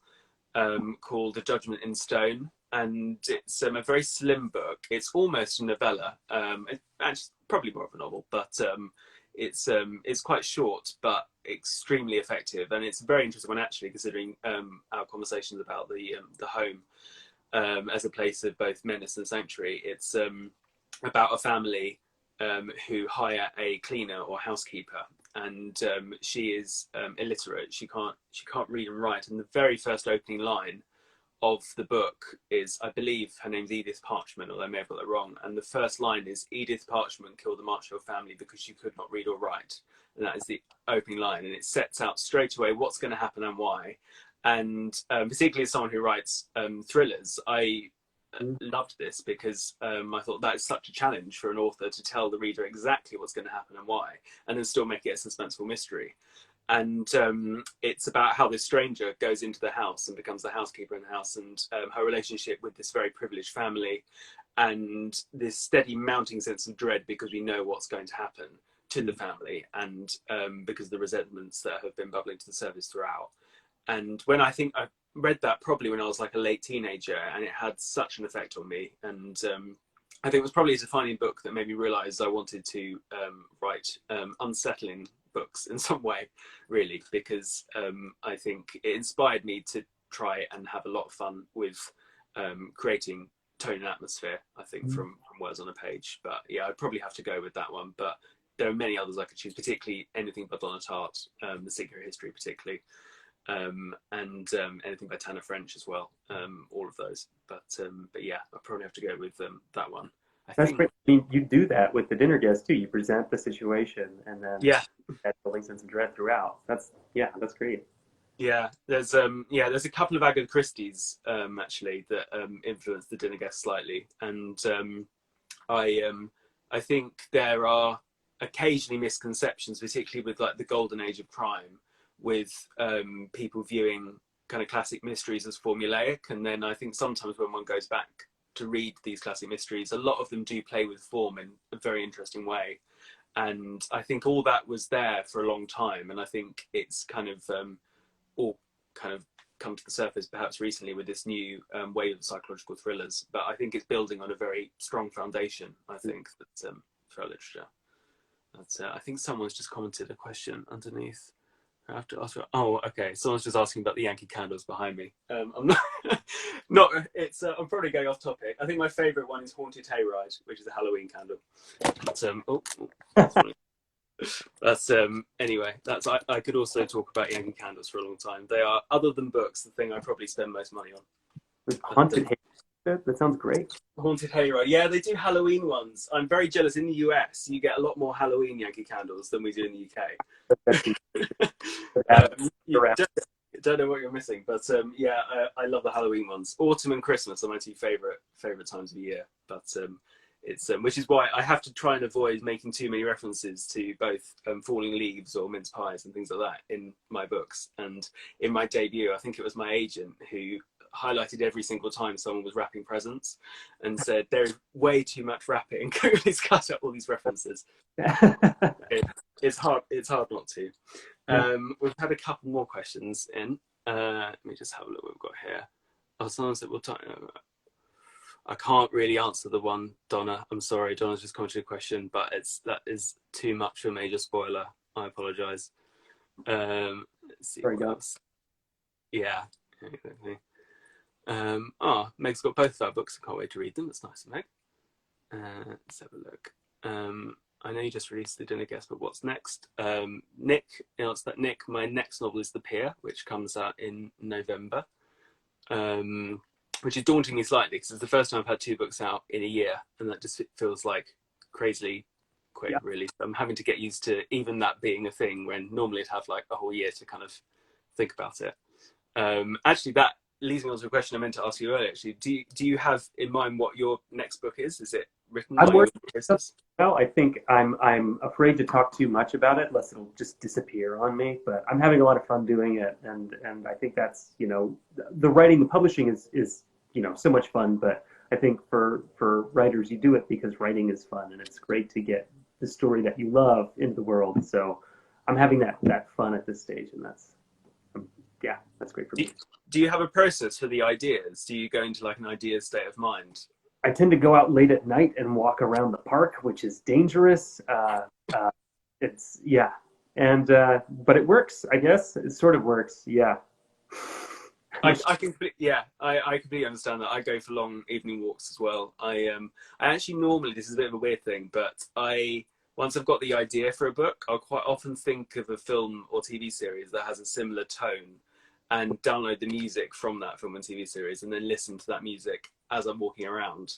called A Judgment in Stone, and it's a very slim book. It's almost a novella. Actually, probably more of a novel, but it's quite short, but extremely effective, and it's a very interesting one actually, considering our conversations about the home as a place of both menace and sanctuary. It's about a family who hire a cleaner or housekeeper, and she is illiterate. She can't read and write. And the very first opening line of the book is, I believe her name's Edith Parchment, although I may have got that wrong. And the first line is, Edith Parchment killed the Marshall family because she could not read or write. And that is the opening line. And it sets out straight away what's going to happen and why. And particularly as someone who writes thrillers, I loved this because I thought that is such a challenge for an author to tell the reader exactly what's going to happen and why, and then still make it a suspenseful mystery. And it's about how this stranger goes into the house and becomes the housekeeper in the house, and her relationship with this very privileged family, and this steady mounting sense of dread because we know what's going to happen to the family, and because of the resentments that have been bubbling to the surface throughout. And when I think I read that probably when I was like a late teenager, and it had such an effect on me. And I think it was probably a defining book that made me realize I wanted to write unsettling books in some way, really, because I think it inspired me to try and have a lot of fun with creating tone and atmosphere, I think, from words on a page. But yeah, I'd probably have to go with that one. But there are many others I could choose, particularly anything by Donna Tartt, The Secret History particularly, and anything by Tanner French as well, all of those. But yeah, I'll probably have to go with that one. I That's think, great. I mean, you do that with the dinner guest too. You present the situation and then yeah, that building sense of dread throughout. That's great. yeah. There's a couple of Agatha Christie's actually that influenced the dinner guest slightly, and I I think there are occasionally misconceptions, particularly with like the golden age of crime, with people viewing kind of classic mysteries as formulaic, and then I think sometimes when one goes back to read these classic mysteries, a lot of them do play with form in a very interesting way. And I think all that was there for a long time, and I think it's kind of all kind of come to the surface perhaps recently with this new wave of psychological thrillers. But I think it's building on a very strong foundation, I think, that for literature. That's, I think someone's just commented a question underneath. I have to ask. Oh, okay. Someone's just asking about the Yankee candles behind me. I'm not. Not. It's. I'm probably going off topic. I think my favourite one is Haunted Hayride, which is a Halloween candle. But, that's anyway. That's. I could also talk about Yankee candles for a long time. They are, other than books, the thing I probably spend most money on. Haunted Haven. That sounds great. Haunted Hayride. Yeah, they do Halloween ones. I'm very jealous. In the US, you get a lot more Halloween Yankee candles than we do in the UK. You don't know what you're missing, but yeah, I love the Halloween ones. Autumn and Christmas are my two favorite times of the year. But It's which is why I have to try and avoid making too many references to both falling leaves or mince pies and things like that in my books. And in my debut, I think it was my agent who highlighted every single time someone was wrapping presents and said, there's way too much wrapping. Please cut out all these references. It's hard not to. We've had a couple more questions in. Let me just have a look what we've got here. Oh, someone said, I can't really answer the one, Donna. I'm sorry, Donna's just commented a question, but that is too much for a major spoiler. I apologise. Let's see what else. Yeah, exactly. Meg's got both of our books. I can't wait to read them. That's nice of Meg. Let's have a look. I know you just released The Dinner Guest, but what's next? Nick, Nick, my next novel is The Pier, which comes out in November, which is daunting me slightly because it's the first time I've had 2 books out in a year, and that just feels like crazily quick, really. So I'm having to get used to even that being a thing when normally I'd have like a whole year to kind of think about it. Actually, that leads me on to a question I meant to ask you earlier. Actually, do you have in mind what your next book is? Is it written by your process? Well, I think I'm afraid to talk too much about it, lest it'll just disappear on me. But I'm having a lot of fun doing it, and I think that's, you know, the writing, the publishing is you know, so much fun. But I think for writers, you do it because writing is fun, and it's great to get the story that you love into the world. So I'm having that fun at this stage, and that's great for me. Do you have a process for the ideas? Do you go into like an idea state of mind? I tend to go out late at night and walk around the park, which is dangerous. It's but it works, I guess. It sort of works, yeah. I completely understand that. I go for long evening walks as well. I actually normally, this is a bit of a weird thing, but once I've got the idea for a book, I'll quite often think of a film or TV series that has a similar tone and download the music from that film and TV series and then listen to that music as I'm walking around.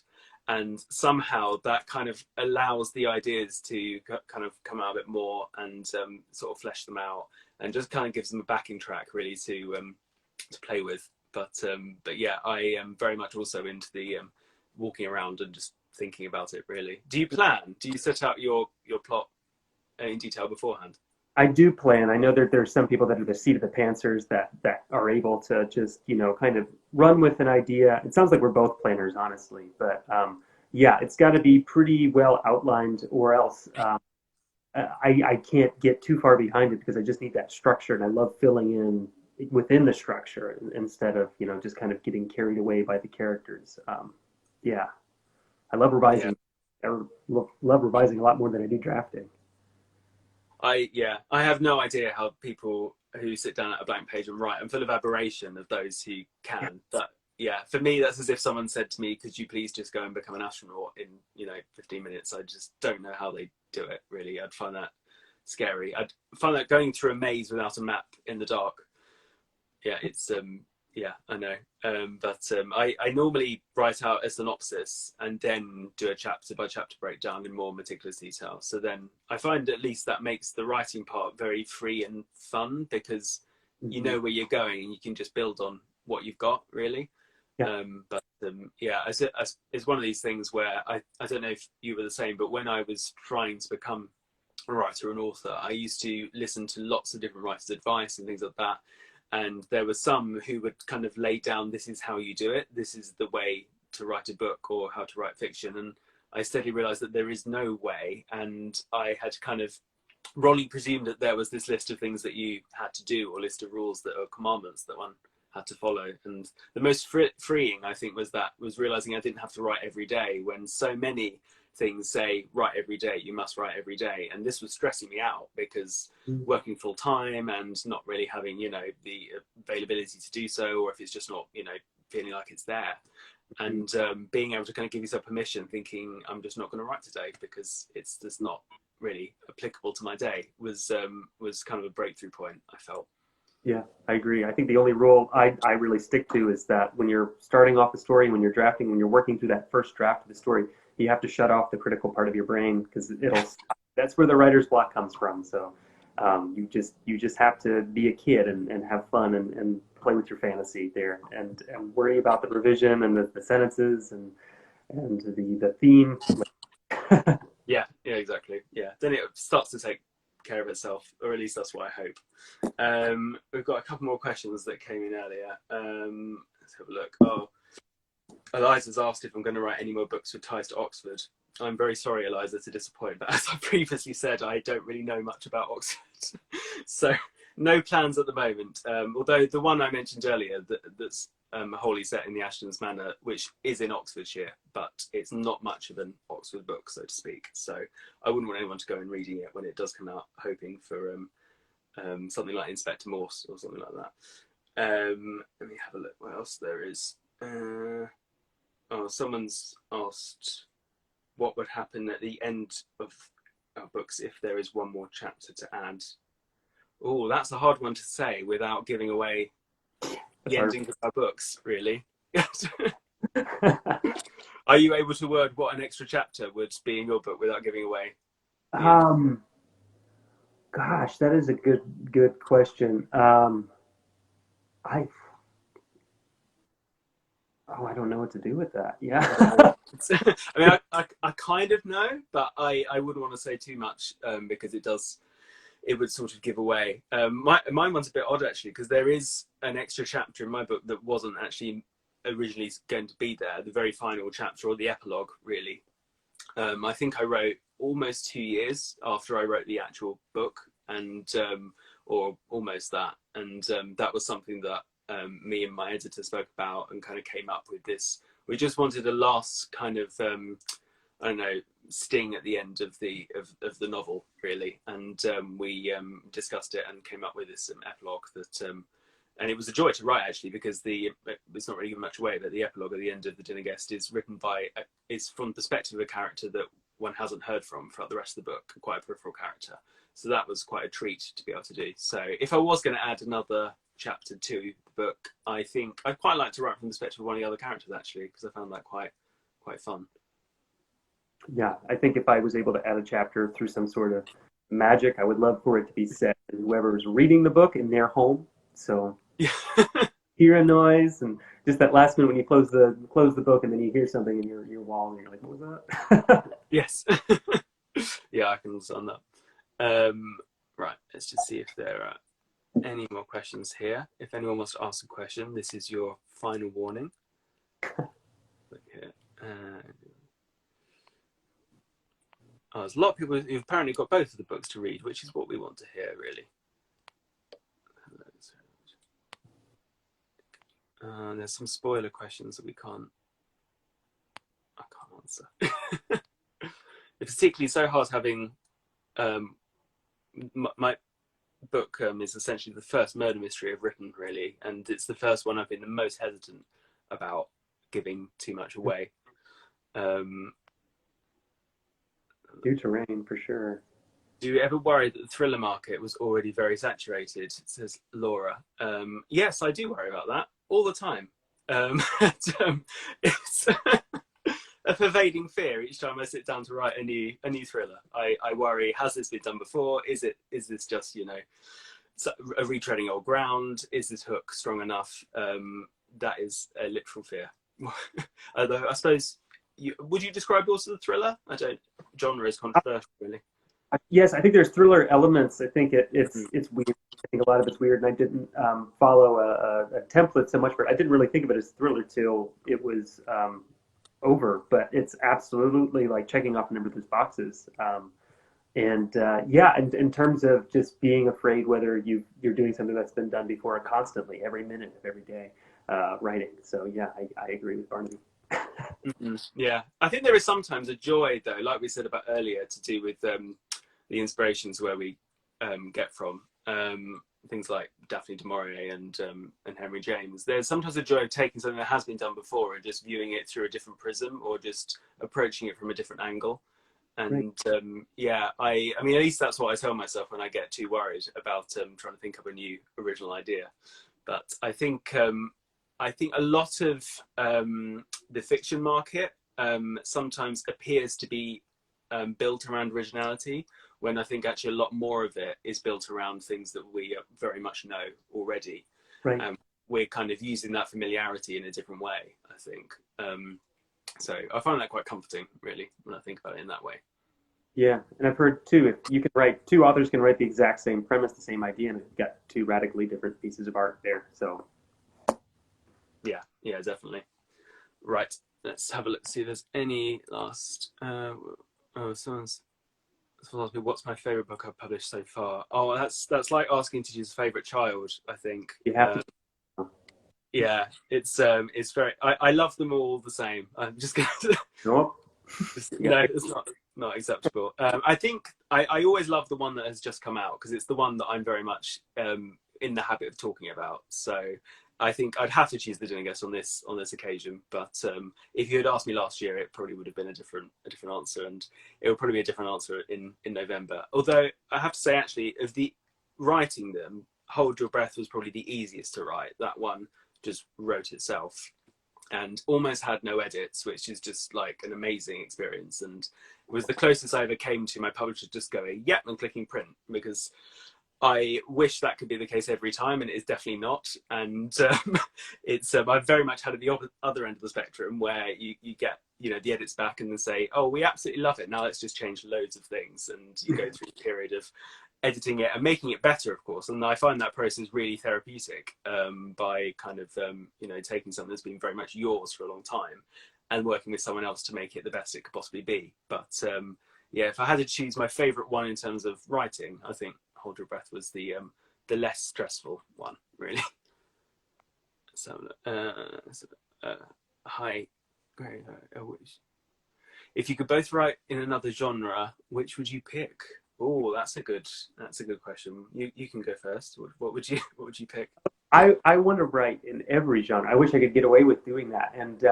And somehow that kind of allows the ideas to kind of come out a bit more and sort of flesh them out, and just kind of gives them a backing track really to play with. But yeah, I am very much also into the walking around and just thinking about it really. Do you set out your plot in detail beforehand? I do plan. I know that there's some people that are the seat of the pantsers that are able to just, you know, kind of run with an idea. It sounds like we're both planners, honestly. But yeah, it's got to be pretty well outlined, or else I can't get too far behind it, because I just need that structure, and I love filling in within the structure instead of, you know, just kind of getting carried away by the characters. Yeah, I love revising. Yeah. I love revising a lot more than I do drafting. I have no idea how people who sit down at a blank page and write. I'm full of admiration of those who can. But yeah, for me, that's as if someone said to me, could you please just go and become an astronaut in, you know, 15 minutes? I just don't know how they do it, really. I'd find that scary. I'd find that going through a maze without a map in the dark. Yeah, it's I know. I normally write out a synopsis and then do a chapter by chapter breakdown in more meticulous detail. So then I find at least that makes the writing part very free and fun, because you know where you're going and you can just build on what you've got, really. Yeah. It's one of these things where I don't know if you were the same, but when I was trying to become a writer and author, I used to listen to lots of different writers' advice and things like that. And there were some who would kind of lay down, this is how you do it. This is the way to write a book or how to write fiction. And I steadily realized that there is no way. And I had kind of wrongly presumed that there was this list of things that you had to do, or list of rules that are commandments that one had to follow. And the most freeing, I think, was realizing I didn't have to write every day, when so many things say write every day, you must write every day. And this was stressing me out, because working full time and not really having, you know, the availability to do so, or if it's just not, you know, feeling like it's there. And being able to kind of give yourself permission, thinking I'm just not going to write today because it's just not really applicable to my day, was kind of a breakthrough point, I felt. Yeah, I agree. I think the only rule I really stick to is that when you're starting off the story, when you're drafting, when you're working through that first draft of the story, you have to shut off the critical part of your brain, because that's where the writer's block comes from. So you just have to be a kid and have fun and play with your fantasy there, and worry about the revision and the sentences, and and the theme. Yeah, yeah, exactly. Yeah, then it starts to take care of itself, or at least that's what I hope. We've got a couple more questions that came in earlier. Let's have a look. Oh, Eliza's asked if I'm going to write any more books with ties to Oxford. I'm very sorry, Eliza, to disappoint, but as I previously said, I don't really know much about Oxford. So no plans at the moment. Although the one I mentioned earlier, that's wholly set in the Ashtons Manor, which is in Oxfordshire, but it's not much of an Oxford book, so to speak. So I wouldn't want anyone to go and reading it when it does come out, hoping for something like Inspector Morse or something like that. Let me have a look what else there is. Oh, someone's asked what would happen at the end of our books if there is one more chapter to add. Oh, that's a hard one to say without giving away the ending of our books, really. Are you able to word what an extra chapter would be in your book without giving away the ending? Gosh, that is a good question. I I don't know what to do with that. Yeah. I mean, I kind of know, but I wouldn't want to say too much because it would sort of give away. Mine one's a bit odd actually, because there is an extra chapter in my book that wasn't actually originally going to be there, the very final chapter, or the epilogue really. I think I wrote almost 2 years after I wrote the actual book, and or almost that, and that was something that me and my editor spoke about and kind of came up with this. We just wanted a last kind of I don't know, sting at the end of the novel really, and we discussed it and came up with this epilogue that and it was a joy to write actually, because it's not really giving much away, but the epilogue at the end of The Dinner Guest is written by is from the perspective of a character that one hasn't heard from throughout the rest of the book, quite a peripheral character. So that was quite a treat to be able to do. So if I was going to add another chapter to the book, I think I'd quite like to write from the perspective of one of the other characters actually, because I found that quite fun. Yeah, I think if I was able to add a chapter through some sort of magic, I would love for it to be set in whoever's reading the book in their home. So Yeah. hear a noise, and just that last minute when you close the book and then you hear something in your wall and you're like, what was that? Yes. Yeah, I can understand that. Right, let's just see if there are any more questions here. If anyone wants to ask a question, this is your final warning. Look here. There's a lot of people who've apparently got both of the books to read, which is what we want to hear, really. There's some spoiler questions that I can't answer. It's particularly so hard having my book is essentially the first murder mystery I've written, really, and it's the first one I've been the most hesitant about giving too much away. New terrain for sure. Do you ever worry that the thriller market was already very saturated? Says Laura. Yes, I do worry about that all the time. It's a pervading fear each time I sit down to write a new thriller. I worry: has this been done before? Is this just a retreading old ground? Is this hook strong enough? That is a literal fear. Although I suppose would you describe yours as a thriller? I don't. Genre is controversial, really. Yes, I think there's thriller elements. I think it's weird. I think a lot of it's weird, and I didn't follow a template so much for it. I didn't really think of it as thriller till it was over. But it's absolutely like checking off a number of those boxes. Yeah, in terms of just being afraid whether you're doing something that's been done before constantly, every minute of every day, writing. So yeah, I agree with Barnaby. Mm-hmm. Yeah, I think there is sometimes a joy, though, like we said about earlier, to do with the inspirations where we get from things like Daphne du Maurier and Henry James. There's sometimes a joy of taking something that has been done before and just viewing it through a different prism, or just approaching it from a different angle. Right. And yeah, I mean, at least that's what I tell myself when I get too worried about trying to think of a new original idea. But I think a lot of the fiction market sometimes appears to be built around originality, when I think actually a lot more of it is built around things that we very much know already. Right. We're kind of using that familiarity in a different way, I think. So I find that quite comforting, really, when I think about it in that way. Yeah, and I've heard too, if you can write, two authors can write the exact same premise, the same idea, and you've got two radically different pieces of art there. So Yeah, yeah, definitely. Right, let's have a look, see if there's any last. Someone's asked me, what's my favorite book I've published so far? Oh, that's like asking to choose a favorite child, I think. you have to. Yeah, it's very. I love them all the same. I'm just gonna. Nope. No, it's not acceptable. I think I always love the one that has just come out because it's the one that I'm very much in the habit of talking about. So I think I'd have to choose the dinner guest on this occasion. But if you had asked me last year, it probably would have been a different answer, and it would probably be a different answer in November. Although I have to say, actually, of the writing them, Hold Your Breath was probably the easiest to write. That one just wrote itself and almost had no edits, which is just like an amazing experience. And it was the closest I ever came to my publisher just going, yep, and clicking print, because I wish that could be the case every time, and it is definitely not. And it's I've very much had at the other end of the spectrum where you get the edits back and then say, oh, we absolutely love it, now let's just change loads of things, and you go through a period of editing it and making it better, of course. And I find that process really therapeutic, by kind of taking something that's been very much yours for a long time and working with someone else to make it the best it could possibly be. But yeah, if I had to choose my favorite one in terms of writing, I think Hold Your Breath was the less stressful one, really. So hi, great. If you could both write in another genre, which would you pick? Oh, that's a good question. You can go first. What would you pick? I want to write in every genre. I wish I could get away with doing that, and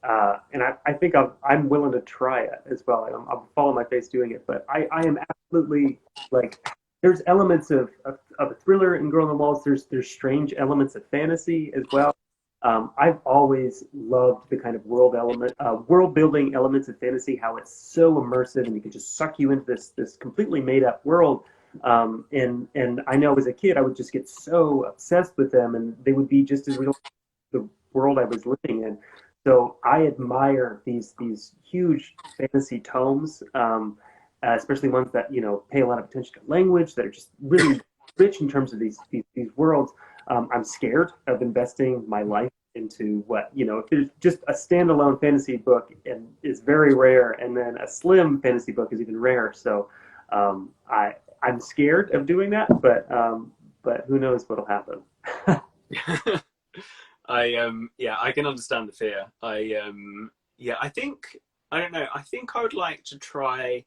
I think I'm willing to try it as well. I'll fall on my face doing it, but I am absolutely like. There's elements of a thriller in Girl on the Walls. There's strange elements of fantasy as well. I've always loved the kind of world building elements of fantasy. How it's so immersive, and you can just suck you into this completely made up world. And I know as a kid, I would just get so obsessed with them, and they would be just as real as the world I was living in. So I admire these huge fantasy tomes, especially ones that pay a lot of attention to language, that are just really rich in terms of these worlds. I'm scared of investing my life into if there's just a standalone fantasy book and is very rare, and then a slim fantasy book is even rare. So I'm scared of doing that, but who knows what'll happen. I can understand the fear. I think I don't know. I think I would like to try.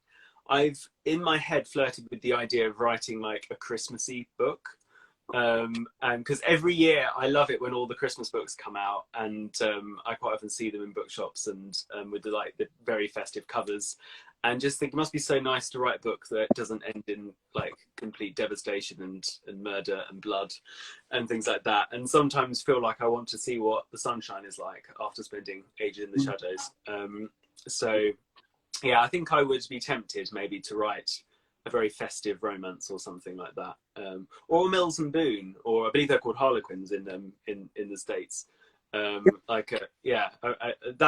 I've in my head flirted with the idea of writing like a Christmassy book. And because every year I love it when all the Christmas books come out, and I quite often see them in bookshops and with the very festive covers, and just think it must be so nice to write a book that doesn't end in like complete devastation and murder and blood and things like that. And sometimes feel like I want to see what the sunshine is like after spending ages in the shadows. So yeah, I think I would be tempted maybe to write a very festive romance or something like that, or Mills and Boone, or I believe they're called Harlequins in the States. That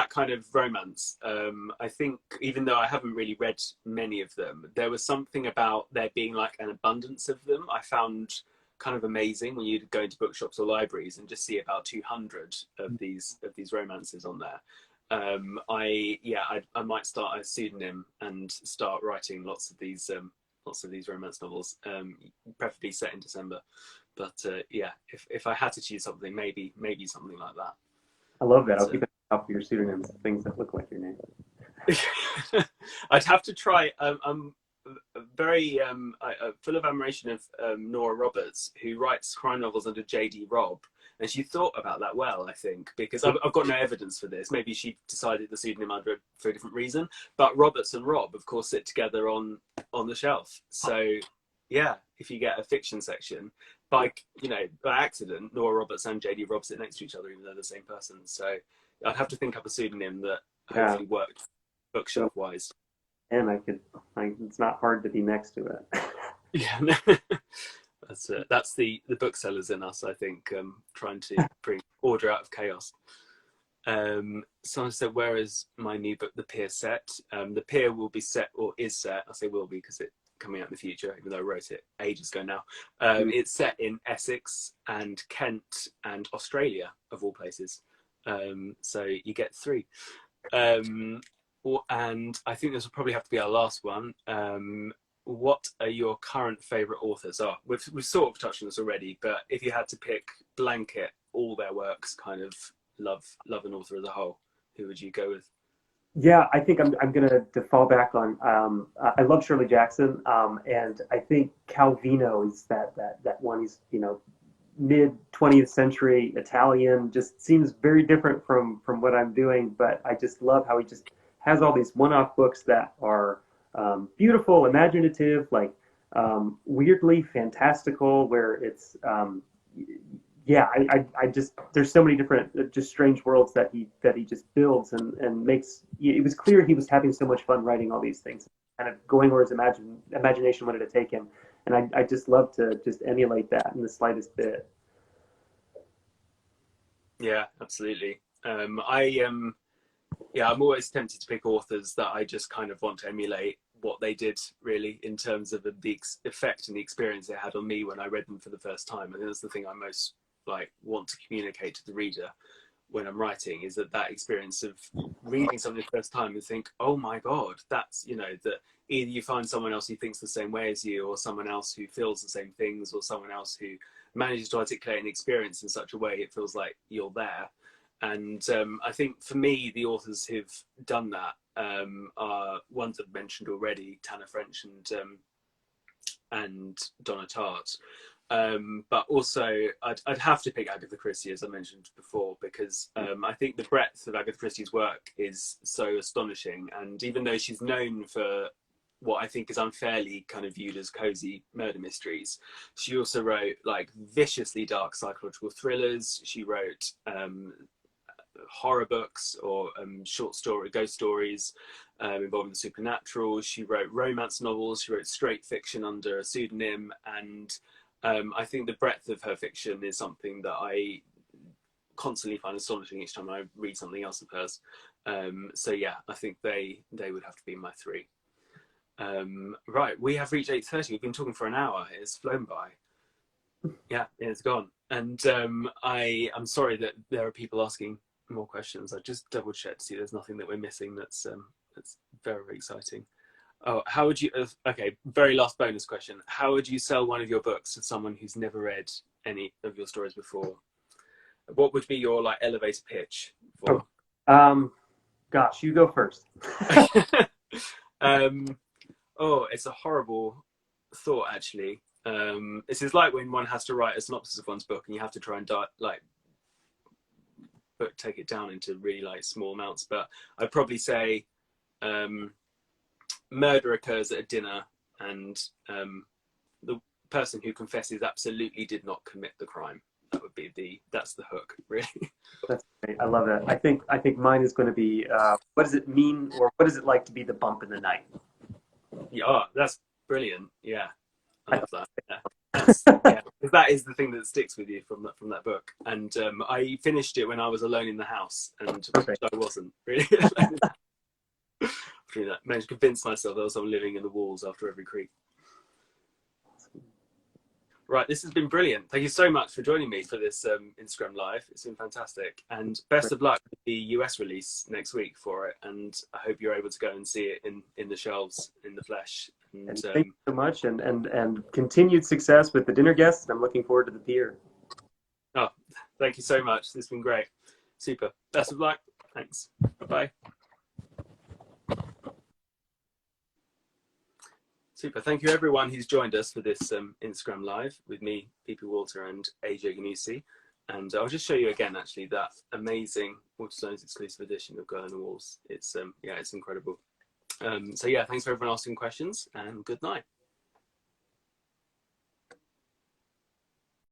kind of romance. I think even though I haven't really read many of them, there was something about there being like an abundance of them I found kind of amazing when you go into bookshops or libraries and just see about 200 of these romances on there. I might start a pseudonym and start writing lots of these romance novels, preferably set in December. But if I had to choose something, maybe something like that. I love that. I'll keep it up for your pseudonyms, things that look like your name. I'd have to try. I'm very full of admiration of Nora Roberts, who writes crime novels under J.D. Robb. And she thought about that well, I think, because I've got no evidence for this. Maybe she decided the pseudonym under for a different reason. But Roberts and Robb, of course, sit together on the shelf. So, yeah, if you get a fiction section, by accident, Nora Roberts and J.D. Robb sit next to each other, even though they're the same person. So I'd have to think up a pseudonym that hopefully worked bookshelf-wise. And it's not hard to be next to it. Yeah. That's the booksellers in us, I think, trying to bring order out of chaos. Someone said, where is my new book, The Pier, set? The Pier will be set, or is set. I say will be because it's coming out in the future, even though I wrote it ages ago now. It's set in Essex and Kent and Australia, of all places. So you get 3. And I think this will probably have to be our last one. What are your current favourite authors? We've sort of touched on this already, but if you had to pick blanket all their works, kind of love an author as a whole, who would you go with? Yeah, I think I'm gonna to fall back on. I love Shirley Jackson, and I think Calvino is that one. He's mid 20th century Italian. Just seems very different from what I'm doing, but I just love how he just has all these one-off books that are beautiful, imaginative, like weirdly fantastical, where it's yeah, I just there's so many different just strange worlds that he just builds and makes. It was clear he was having so much fun writing all these things, kind of going where his imagination wanted to take him, and I just love to just emulate that in the slightest bit. Yeah, absolutely. Yeah, I'm always tempted to pick authors that I just kind of want to emulate what they did, really, in terms of the effect and the experience they had on me when I read them for the first time. I think that's the thing I most want to communicate to the reader when I'm writing, is that experience of reading something the first time and think, oh my God, that's, that either you find someone else who thinks the same way as you, or someone else who feels the same things, or someone else who manages to articulate an experience in such a way it feels like you're there. And I think for me, the authors who've done that are ones I've mentioned already, Tana French and Donna Tartt. But also, I'd have to pick Agatha Christie, as I mentioned before, because I think the breadth of Agatha Christie's work is so astonishing. And even though she's known for what I think is unfairly kind of viewed as cozy murder mysteries, she also wrote viciously dark psychological thrillers. She wrote horror books or ghost stories involving the supernatural. She wrote romance novels. She wrote straight fiction under a pseudonym, and I think the breadth of her fiction is something that I constantly find astonishing each time I read something else of hers. So yeah, I think they would have to be my 3. Right, we have reached 8:30. We've been talking for an hour. It's flown by. Yeah, it's gone. And I'm sorry that there are people asking more questions. I just double checked to see there's nothing that we're missing that's very, very exciting. Oh, how would you, okay, very last bonus question. How would you sell one of your books to someone who's never read any of your stories before? What would be your elevator pitch for? Gosh, you go first. It's a horrible thought, actually. This is like when one has to write a synopsis of one's book and you have to try and take it down into really small amounts. But I'd probably say murder occurs at a dinner, and the person who confesses absolutely did not commit the crime. That would be that's the hook, really. That's great. I love it. I think mine is going to be what does it mean, or what is it like to be the bump in the night? Yeah, that's brilliant. Yeah, I love that. Yeah. That is the thing that sticks with you from that book. And I finished it when I was alone in the house, and I wasn't really. I managed to convince myself there was someone living in the walls after every creak. Right, this has been brilliant. Thank you so much for joining me for this Instagram Live. It's been fantastic. And best of luck with the US release next week for it. And I hope you're able to go and see it in the shelves, in the flesh. And thank you so much, and continued success with the dinner guests. I'm looking forward to the pier. Oh, thank you so much. This has been great. Super. Best of luck. Thanks. Bye-bye. Super. Thank you, everyone who's joined us for this Instagram Live with me, PP Walter, and AJ Gnuse. And I'll just show you again, actually, that amazing Waterstones exclusive edition of Girl on the Walls. It's it's incredible. So yeah, thanks for everyone asking questions, and good night.